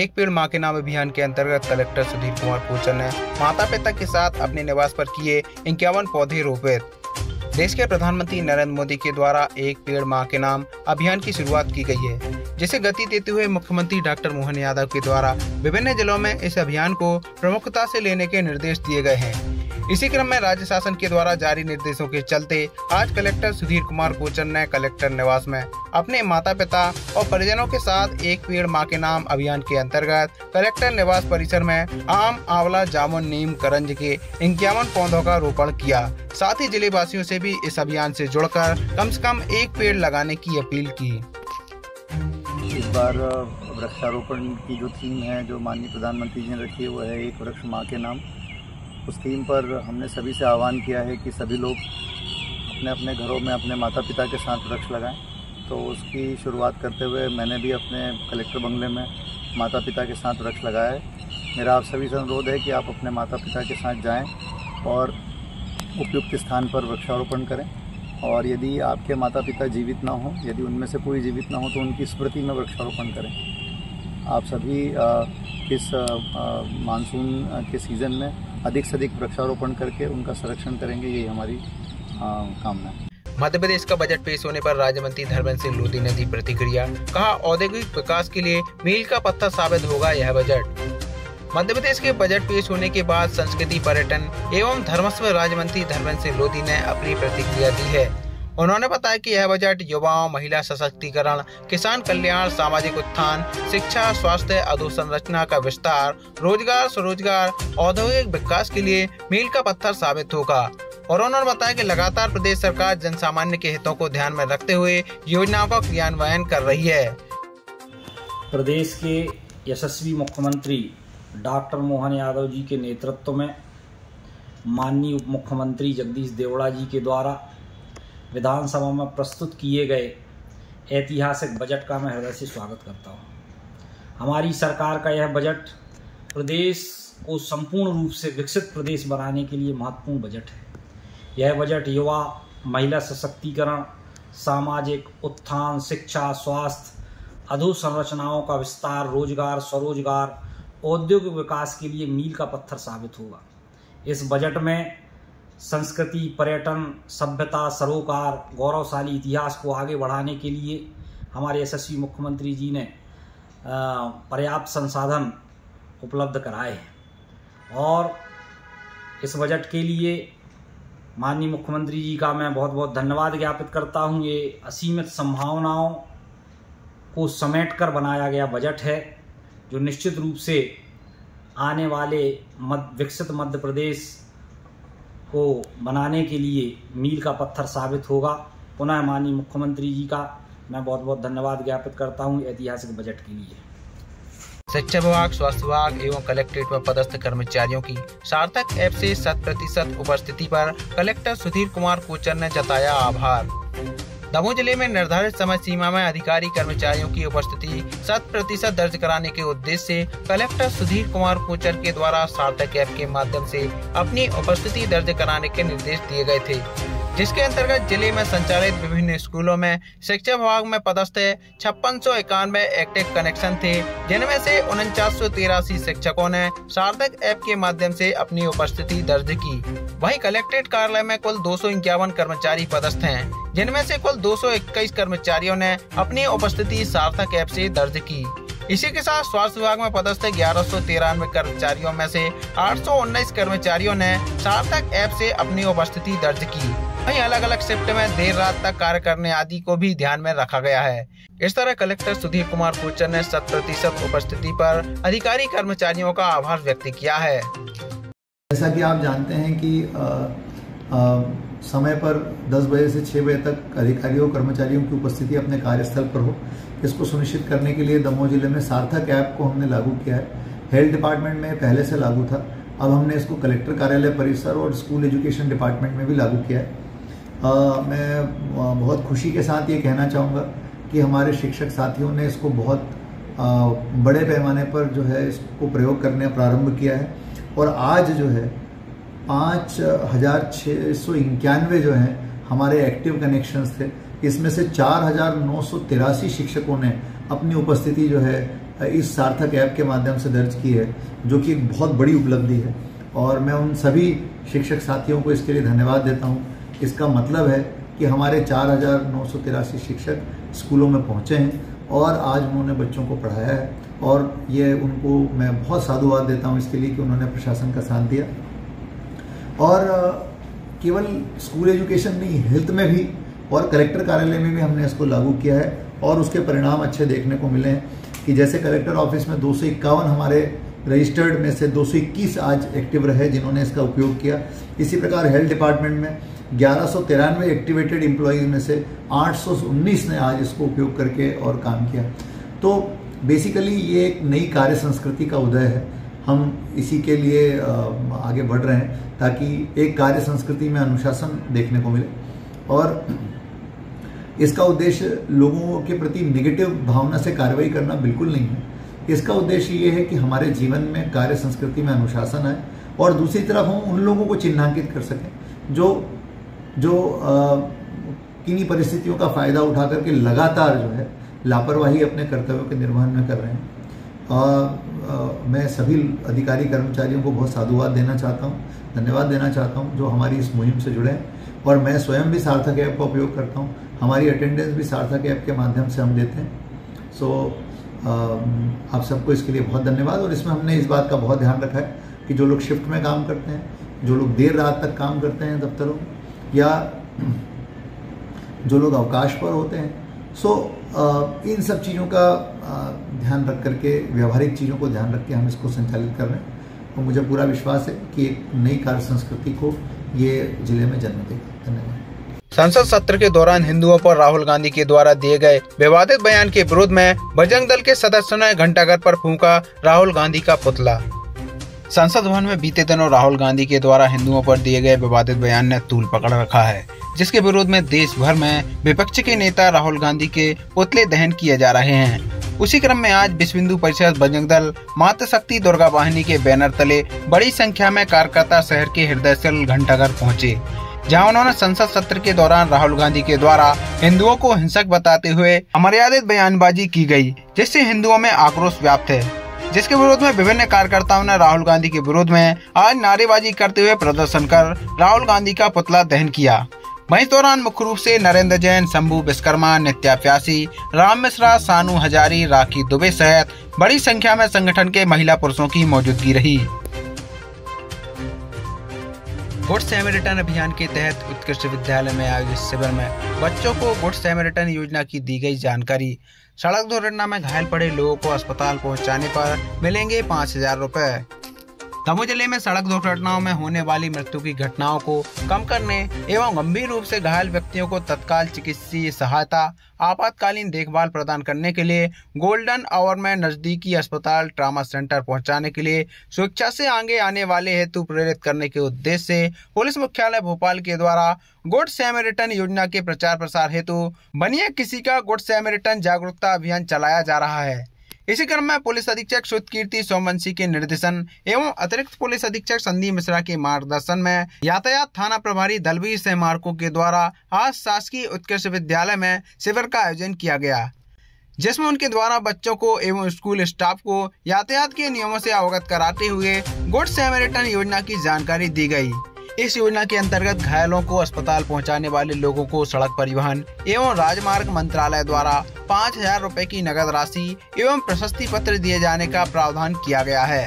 एक पेड़ मां के नाम अभियान के अंतर्गत कलेक्टर सुधीर कुमार कोचर ने माता पिता के साथ अपने निवास पर किए 51 पौधे रोपित। देश के प्रधानमंत्री नरेंद्र मोदी के द्वारा एक पेड़ मां के नाम अभियान की शुरुआत की गई है, जिसे गति देते हुए मुख्यमंत्री डॉक्टर मोहन यादव के द्वारा विभिन्न जिलों में इस अभियान को प्रमुखता से लेने के निर्देश दिए गए हैं। इसी क्रम में राज्य शासन के द्वारा जारी निर्देशों के चलते आज कलेक्टर सुधीर कुमार कोचर ने कलेक्टर निवास में अपने माता पिता और परिजनों के साथ एक पेड़ मां के नाम अभियान के अंतर्गत कलेक्टर निवास परिसर में आम, आंवला, जामुन, नीम, करंज के 51 पौधों का रोपण किया। साथ ही जिले वासियों से भी इस अभियान से जुड़कर कम से कम एक पेड़ लगाने की अपील की। इस बार वृक्षारोपण की जो थीम है, जो माननीय प्रधानमंत्री जी ने रखी है, वो है एक वृक्ष मां के नाम। उस थीम पर हमने सभी से आह्वान किया है कि सभी लोग अपने अपने घरों में अपने माता पिता के साथ वृक्ष लगाएं। तो उसकी शुरुआत करते हुए मैंने भी अपने कलेक्टर बंगले में माता पिता के साथ वृक्ष लगाया है। मेरा आप सभी से अनुरोध है कि आप अपने माता पिता के साथ जाएं और उपयुक्त स्थान पर वृक्षारोपण करें। और यदि आपके माता पिता जीवित ना हों, यदि उनमें से कोई जीवित ना हो, तो उनकी स्मृति में वृक्षारोपण करें। आप सभी इस मानसून के सीज़न में अधिक से अधिक वृक्षारोपण करके उनका संरक्षण करेंगे, यही हमारी कामना है। मध्य प्रदेश का बजट पेश होने पर राज्य मंत्री धर्मेंद्र सिंह लोधी ने दी प्रतिक्रिया। कहा, औद्योगिक विकास के लिए मील का पत्थर साबित होगा यह बजट। मध्य प्रदेश के बजट पेश होने के बाद संस्कृति, पर्यटन एवं धर्मस्व राज्य मंत्री धर्मेंद्र सिंह लोधी ने अपनी प्रतिक्रिया दी है। उन्होंने बताया कि यह बजट युवाओं, महिला सशक्तिकरण, किसान कल्याण, सामाजिक उत्थान, शिक्षा, स्वास्थ्य, अधोसंरचना का विस्तार, रोजगार, स्वरोजगार, औद्योगिक विकास के लिए मील का पत्थर साबित होगा। और उन्होंने बताया कि लगातार प्रदेश सरकार जनसामान्य के हितों को ध्यान में रखते हुए योजनाओं का क्रियान्वयन कर रही है। प्रदेश के यशस्वी मुख्यमंत्री डॉक्टर मोहन यादव जी के नेतृत्व में माननीय उप मुख्यमंत्री जगदीश देवड़ा जी के द्वारा विधानसभा में प्रस्तुत किए गए ऐतिहासिक बजट का मैं हृदय से स्वागत करता हूं। हमारी सरकार का यह बजट प्रदेश को संपूर्ण रूप से विकसित प्रदेश बनाने के लिए महत्वपूर्ण बजट है। यह बजट युवा, महिला सशक्तिकरण, सामाजिक उत्थान, शिक्षा, स्वास्थ्य, अधोसंरचनाओं का विस्तार, रोजगार, स्वरोजगार, औद्योगिक विकास के लिए मील का पत्थर साबित होगा। इस बजट में संस्कृति, पर्यटन, सभ्यता, सरोकार, गौरवशाली इतिहास को आगे बढ़ाने के लिए हमारे यशस्वी मुख्यमंत्री जी ने पर्याप्त संसाधन उपलब्ध कराए हैं। और इस बजट के लिए माननीय मुख्यमंत्री जी का मैं बहुत बहुत धन्यवाद ज्ञापित करता हूं। ये असीमित संभावनाओं को समेटकर बनाया गया बजट है, जो निश्चित रूप से आने वाले विकसित मध्य प्रदेश को बनाने के लिए मील का पत्थर साबित होगा। पुनः माननीय मुख्यमंत्री जी का मैं बहुत बहुत धन्यवाद ज्ञापित करता हूं ऐतिहासिक बजट के लिए। शिक्षा विभाग, स्वास्थ्य विभाग एवं कलेक्ट्रेट में पदस्थ कर्मचारियों की सार्थक ऐप से 100% उपस्थिति पर कलेक्टर सुधीर कुमार कोचर ने जताया आभार। दमोह जिले में निर्धारित समय सीमा में अधिकारी कर्मचारियों की उपस्थिति 100% दर्ज कराने के उद्देश्य से कलेक्टर सुधीर कुमार कोचर के द्वारा सार्थक ऐप के माध्यम से अपनी उपस्थिति दर्ज कराने के निर्देश दिए गए थे, जिसके अंतर्गत जिले में संचालित विभिन्न स्कूलों में शिक्षा विभाग में पदस्थ 5691 एक्टिव कनेक्शन थे, जिनमें से 4983 शिक्षकों ने सार्थक ऐप के माध्यम से अपनी उपस्थिति दर्ज की। वहीं कलेक्ट्रेट कार्यालय में कुल 251 कर्मचारी पदस्थ हैं, जिनमें से कुल 221 कर्मचारियों ने अपनी उपस्थिति सार्थक ऐप से दर्ज की। इसी के साथ स्वास्थ्य विभाग में पदस्थ 1193 कर्मचारियों में से 819 कर्मचारियों ने सार्थक ऐप से अपनी उपस्थिति दर्ज की। वहीं अलग अलग शिफ्ट में देर रात तक कार्य करने आदि को भी ध्यान में रखा गया है। इस तरह कलेक्टर सुधीर कुमार कोचर ने 100% उपस्थिति पर अधिकारी कर्मचारियों का आभार व्यक्त किया है। जैसा कि आप जानते हैं कि समय पर 10 बजे से 6 बजे तक अधिकारियों कर्मचारियों की उपस्थिति अपने कार्यस्थल पर हो, इसको सुनिश्चित करने के लिए दमोह जिले में सार्थक ऐप को हमने लागू किया है। हेल्थ डिपार्टमेंट में पहले से लागू था, अब हमने इसको कलेक्टर कार्यालय परिसर और स्कूल एजुकेशन डिपार्टमेंट में भी लागू किया है। मैं बहुत खुशी के साथ ये कहना चाहूँगा कि हमारे शिक्षक साथियों ने इसको बहुत बड़े पैमाने पर जो है इसको प्रयोग करने प्रारंभ किया है और आज जो है 5691 जो हैं हमारे एक्टिव कनेक्शंस थे। इसमें से 4983 शिक्षकों ने अपनी उपस्थिति जो है इस सार्थक ऐप के माध्यम से दर्ज की है, जो कि एक बहुत बड़ी उपलब्धि है और मैं उन सभी शिक्षक साथियों को इसके लिए धन्यवाद देता हूँ। इसका मतलब है कि हमारे 4,983 शिक्षक स्कूलों में पहुँचे हैं और आज उन्होंने बच्चों को पढ़ाया है और ये उनको मैं बहुत साधुवाद देता हूँ इसके लिए कि उन्होंने प्रशासन का साथ दिया। और केवल स्कूल एजुकेशन नहीं, हेल्थ में भी और कलेक्टर कार्यालय में भी हमने इसको लागू किया है और उसके परिणाम अच्छे देखने को मिले हैं कि जैसे कलेक्टर ऑफिस में 251 हमारे रजिस्टर्ड में से 221 आज एक्टिव रहे जिन्होंने इसका उपयोग किया। इसी प्रकार हेल्थ डिपार्टमेंट में 1193 एक्टिवेटेड एम्प्लॉयज में से 819 ने आज इसको उपयोग करके और काम किया। तो बेसिकली ये एक नई कार्य संस्कृति का उदय है। हम इसी के लिए आगे बढ़ रहे हैं ताकि एक कार्य संस्कृति में अनुशासन देखने को मिले और इसका उद्देश्य लोगों के प्रति नेगेटिव भावना से कार्रवाई करना बिल्कुल नहीं है। इसका उद्देश्य ये है कि हमारे जीवन में कार्य संस्कृति में अनुशासन आए और दूसरी तरफ हम उन लोगों को चिन्हांकित कर सकें जो किन्हीं परिस्थितियों का फायदा उठा करके लगातार जो है लापरवाही अपने कर्तव्यों के निर्वहन में कर रहे हैं। मैं सभी अधिकारी कर्मचारियों को बहुत साधुवाद देना चाहता हूँ, धन्यवाद देना चाहता हूँ जो हमारी इस मुहिम से जुड़े हैं और मैं स्वयं भी सार्थक ऐप का उपयोग करता हूँ। हमारी अटेंडेंस भी सार्थक ऐप के माध्यम से हम देते हैं। सो आप सबको इसके लिए बहुत धन्यवाद। और इसमें हमने इस बात का बहुत ध्यान रखा है कि जो लोग शिफ्ट में काम करते हैं, जो लोग देर रात तक काम करते हैं दफ्तरों में, या जो लोग अवकाश पर होते हैं, इन सब चीज़ों का ध्यान रख करके, व्यवहारिक चीज़ों को ध्यान रख के हम इसको संचालित कर रहे हैं और मुझे पूरा विश्वास है कि एक नई कार्य संस्कृति को ये जिले में जन्म देगा। धन्यवाद। संसद सत्र के दौरान हिंदुओं पर राहुल गांधी के द्वारा दिए गए विवादित बयान के विरोध में बजरंग दल के सदस्यों ने घंटाघर पर फूंका राहुल गांधी का पुतला। संसद भवन में बीते दिनों राहुल गांधी के द्वारा हिंदुओं पर दिए गए विवादित बयान ने तूल पकड़ रखा है, जिसके विरोध में देश भर में विपक्ष के नेता राहुल गांधी के पुतले दहन किए जा रहे हैं। उसी क्रम में आज विश्व हिंदू परिषद बजरंग दल मातृशक्ति दुर्गा वाहिनी के बैनर तले बड़ी संख्या में कार्यकर्ता शहर के हृदय स्थल घंटाघर पहुंचे, जहां उन्होंने संसद सत्र के दौरान राहुल गांधी के द्वारा हिंदुओं को हिंसक बताते हुए अमर्यादित बयानबाजी की गई, जिससे हिंदुओं में आक्रोश व्याप्त है। जिसके विरोध में विभिन्न कार्यकर्ताओं ने राहुल गांधी के विरोध में आज नारेबाजी करते हुए प्रदर्शन कर राहुल गांधी का पुतला दहन किया। वहीं इस दौरान मुख्य रूप से नरेंद्र जैन, शंभू विश्वकर्मा, नित्या प्यासी, राम मिश्रा, सानू हजारी, राखी दुबे सहित बड़ी संख्या में संगठन के महिला पुरुषों की मौजूदगी रही। गुड सैमरिटन अभियान के तहत उत्कृष्ट विद्यालय में आयोजित शिविर में बच्चों को गुड सैमरिटन योजना की दी गई जानकारी। सड़क दुर्घटना में घायल पड़े लोगों को अस्पताल पहुंचाने पर मिलेंगे 5,000 रुपए। दमोह जिले में सड़क दुर्घटनाओं में होने वाली मृत्यु की घटनाओं को कम करने एवं गंभीर रूप से घायल व्यक्तियों को तत्काल चिकित्सीय सहायता, आपातकालीन देखभाल प्रदान करने के लिए गोल्डन आवर में नजदीकी अस्पताल ट्रामा सेंटर पहुंचाने के लिए स्वेच्छा से आगे आने वाले हेतु प्रेरित करने के उद्देश्य से पुलिस मुख्यालय भोपाल के द्वारा गुड सैमरिटन योजना के प्रचार प्रसार हेतु बनिए किसी का गुड सैमरिटन जागरूकता अभियान चलाया जा रहा है। इसी क्रम में पुलिस अधीक्षक सुधकीर्ति सोमवंशी के निर्देशन एवं अतिरिक्त पुलिस अधीक्षक संदीप मिश्रा के मार्गदर्शन में यातायात थाना प्रभारी दलवीर सिंह मार्को के द्वारा आज शासकीय उत्कृष्ट विद्यालय में शिविर का आयोजन किया गया, जिसमें उनके द्वारा बच्चों को एवं स्कूल स्टाफ को यातायात के नियमों से अवगत कराते हुए गुड सैमरिटन योजना की जानकारी दी गई। इस योजना के अंतर्गत घायलों को अस्पताल पहुंचाने वाले लोगों को सड़क परिवहन एवं राजमार्ग मंत्रालय द्वारा 5,000 रुपए की नगद राशि एवं प्रशस्ति पत्र दिए जाने का प्रावधान किया गया है।